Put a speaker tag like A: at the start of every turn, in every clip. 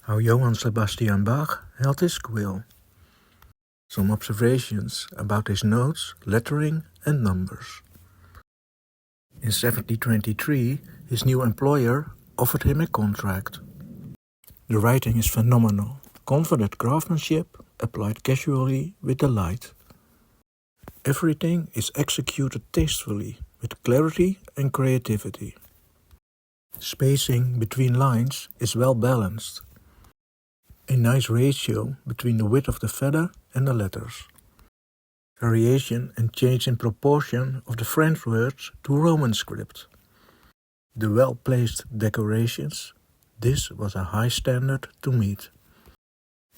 A: How Johann Sebastian Bach held his quill. Some observations about his notes, lettering and numbers. In 1723, his new employer offered him a contract. The writing is phenomenal, confident craftsmanship applied casually with delight. Everything is executed tastefully, with clarity and creativity. Spacing between lines is well balanced. A nice ratio between the width of the feather and the letters. Variation and change in proportion of the French words to Roman script. The well-placed decorations, this was a high standard to meet.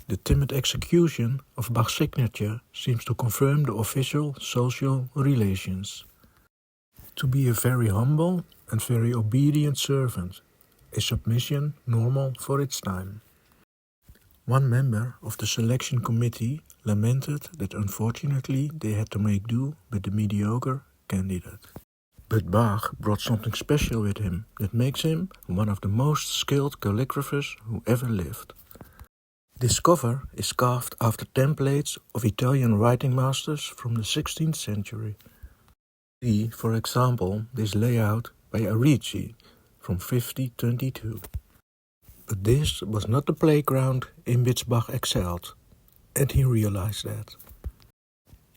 A: The timid execution of Bach's signature seems to confirm the official social relations. To be a very humble and very obedient servant, a submission normal for its time. One member of the selection committee lamented that unfortunately they had to make do with the mediocre candidate. But Bach brought something special with him that makes him one of the most skilled calligraphers who ever lived. This cover is carved after templates of Italian writing masters from the 16th century. See, for example, this layout by Arrighi from 1522. But this was not the playground in which Bach excelled, and he realized that.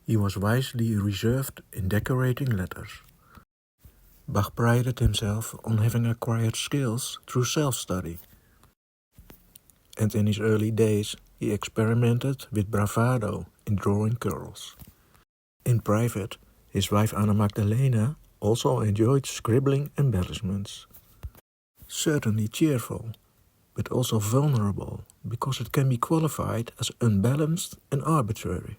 A: He was wisely reserved in decorating letters. Bach prided himself on having acquired skills through self-study. And in his early days, he experimented with bravado in drawing curls. In private, his wife Anna Magdalena also enjoyed scribbling embellishments. Certainly cheerful, but also vulnerable, because it can be qualified as unbalanced and arbitrary.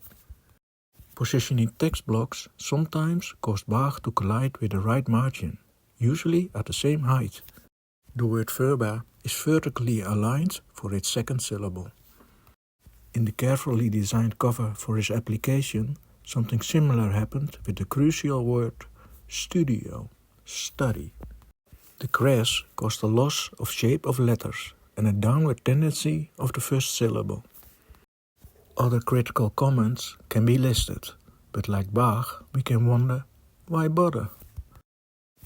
A: Positioning text blocks sometimes caused Bach to collide with the right margin, usually at the same height. The word verba is vertically aligned for its second syllable. In the carefully designed cover for his application, something similar happened with the crucial word studio, study. The crest caused a loss of shape of letters and a downward tendency of the first syllable. Other critical comments can be listed, but like Bach, we can wonder, why bother?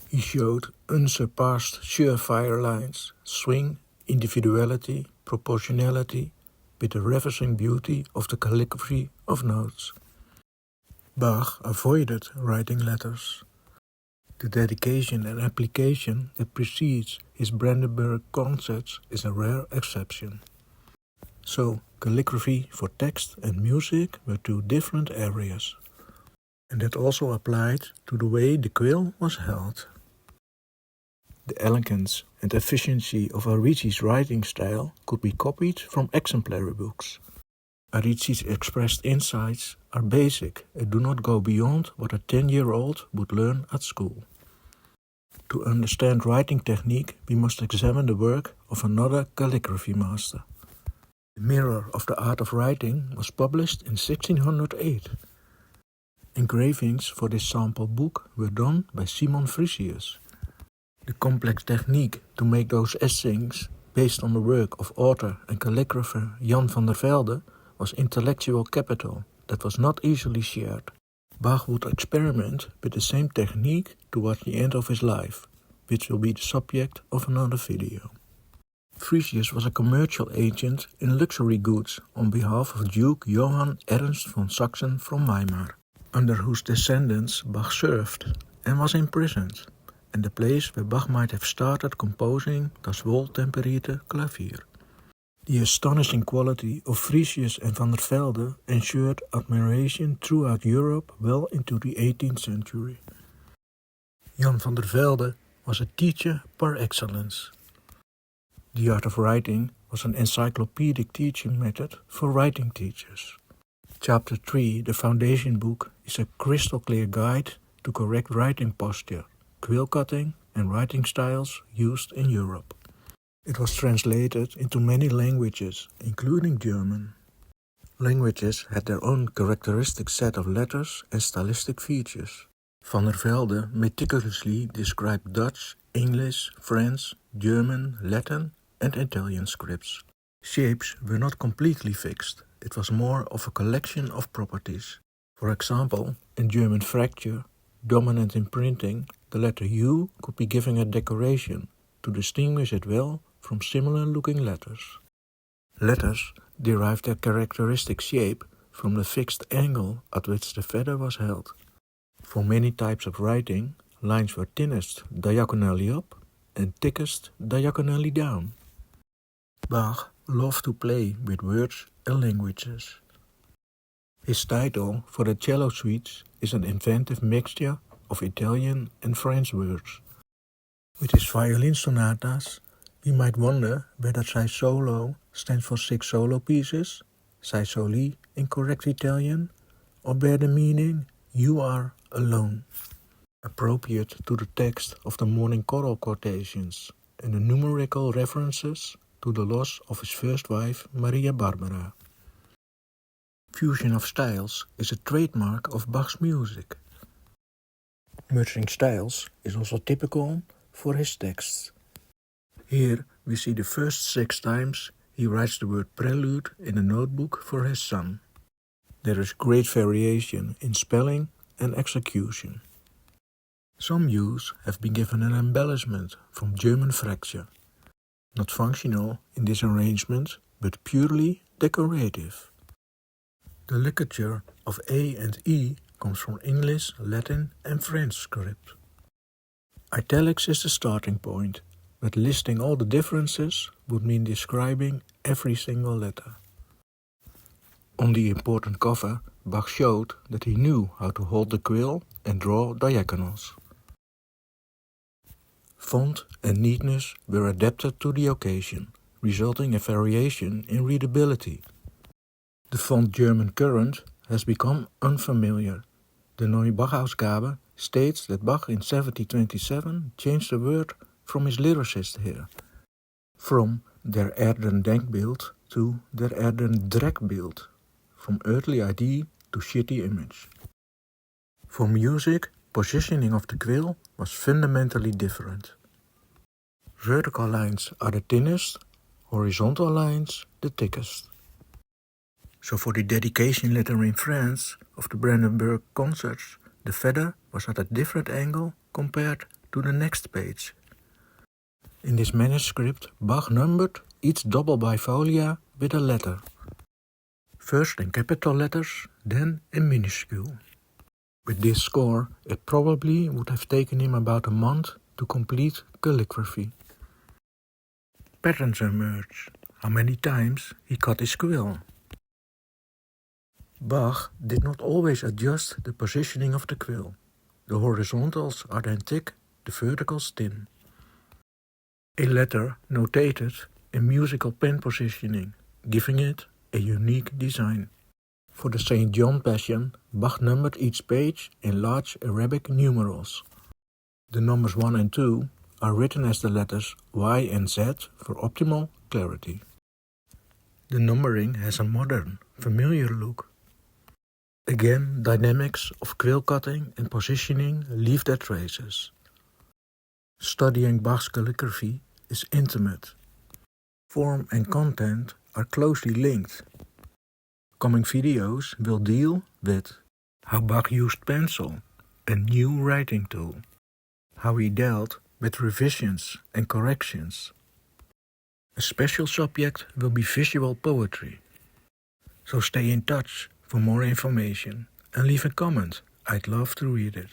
A: He showed unsurpassed surefire lines, swing, individuality, proportionality, with the ravishing beauty of the calligraphy of notes. Bach avoided writing letters. The dedication and application that precedes his Brandenburg concerts is a rare exception. So, calligraphy for text and music were two different areas. And that also applied to the way the quill was held. The elegance and efficiency of Arrighi's writing style could be copied from exemplary books. Arrighi's expressed insights are basic and do not go beyond what a 10-year-old would learn at school. To understand writing technique, we must examine the work of another calligraphy master. The Mirror of the Art of Writing was published in 1608. Engravings for this sample book were done by Simon Frisius. The complex technique to make those etchings based on the work of author and calligrapher Jan van der Velde was intellectual capital that was not easily shared. Bach would experiment with the same technique towards the end of his life, which will be the subject of another video. Frisius was a commercial agent in luxury goods on behalf of Duke Johann Ernst von Sachsen from Weimar, under whose descendants Bach served and was imprisoned, and the place where Bach might have started composing das Well-Tempered Clavier. The astonishing quality of Frisius and van der Velde ensured admiration throughout Europe well into the 18th century. Jan van der Velde was a teacher par excellence. The art of writing was an encyclopedic teaching method for writing teachers. Chapter 3, the foundation book, is a crystal clear guide to correct writing posture, quill cutting and writing styles used in Europe. It was translated into many languages, including German. Languages had their own characteristic set of letters and stylistic features. Van der Velde meticulously described Dutch, English, French, German, Latin and Italian scripts. Shapes were not completely fixed, it was more of a collection of properties. For example, in German fracture, dominant in printing, the letter U could be given a decoration to distinguish it well from similar-looking letters. Letters derived their characteristic shape from the fixed angle at which the feather was held. For many types of writing, lines were thinnest diagonally up and thickest diagonally down. Bach loved to play with words and languages. His title for the cello suites is an inventive mixture of Italian and French words. With his violin sonatas, we might wonder whether sei solo stands for 6 solo pieces, sei soli in correct Italian, or bear the meaning you are alone, appropriate to the text of the morning choral quotations and the numerical references to the loss of his first wife Maria Barbara. Fusion of styles is a trademark of Bach's music. Merging styles is also typical for his texts. Here we see the first 6 times he writes the word prelude in a notebook for his son. There is great variation in spelling and execution. Some use have been given an embellishment from German fracture, not functional in this arrangement but purely decorative. The ligature of A and E comes from English, Latin and French script. Italics is the starting point, but listing all the differences would mean describing every single letter. On the important cover, Bach showed that he knew how to hold the quill and draw diagonals. Font and neatness were adapted to the occasion, resulting in variation in readability. The font German Current has become unfamiliar. The Neue Bachausgabe states that Bach in 1727 changed the word from his lyricist here, from der Erden Denkbeeld to der Erden Dreckbeeld, from earthly idea to shitty image. For music, positioning of the quill was fundamentally different. Vertical lines are the thinnest, horizontal lines the thickest. So for the dedication letter in France of the Brandenburg concerts, the feather was at a different angle compared to the next page. In this manuscript, Bach numbered each double bifolia with a letter. First in capital letters, then in minuscule. With this score, it probably would have taken him about a month to complete calligraphy. Patterns emerge. How many times he cut his quill. Bach did not always adjust the positioning of the quill. The horizontals are then thick, the verticals thin. A letter notated in musical pen positioning, giving it a unique design. For the St. John Passion, Bach numbered each page in large Arabic numerals. The numbers 1 and 2 are written as the letters Y and Z for optimal clarity. The numbering has a modern, familiar look. Again, dynamics of quill cutting and positioning leave their traces. Studying Bach's calligraphy is intimate. Form and content are closely linked. Coming videos will deal with how Bach used pencil, a new writing tool, how he dealt with revisions and corrections. A special subject will be visual poetry. So stay in touch for more information and leave a comment, I'd love to read it.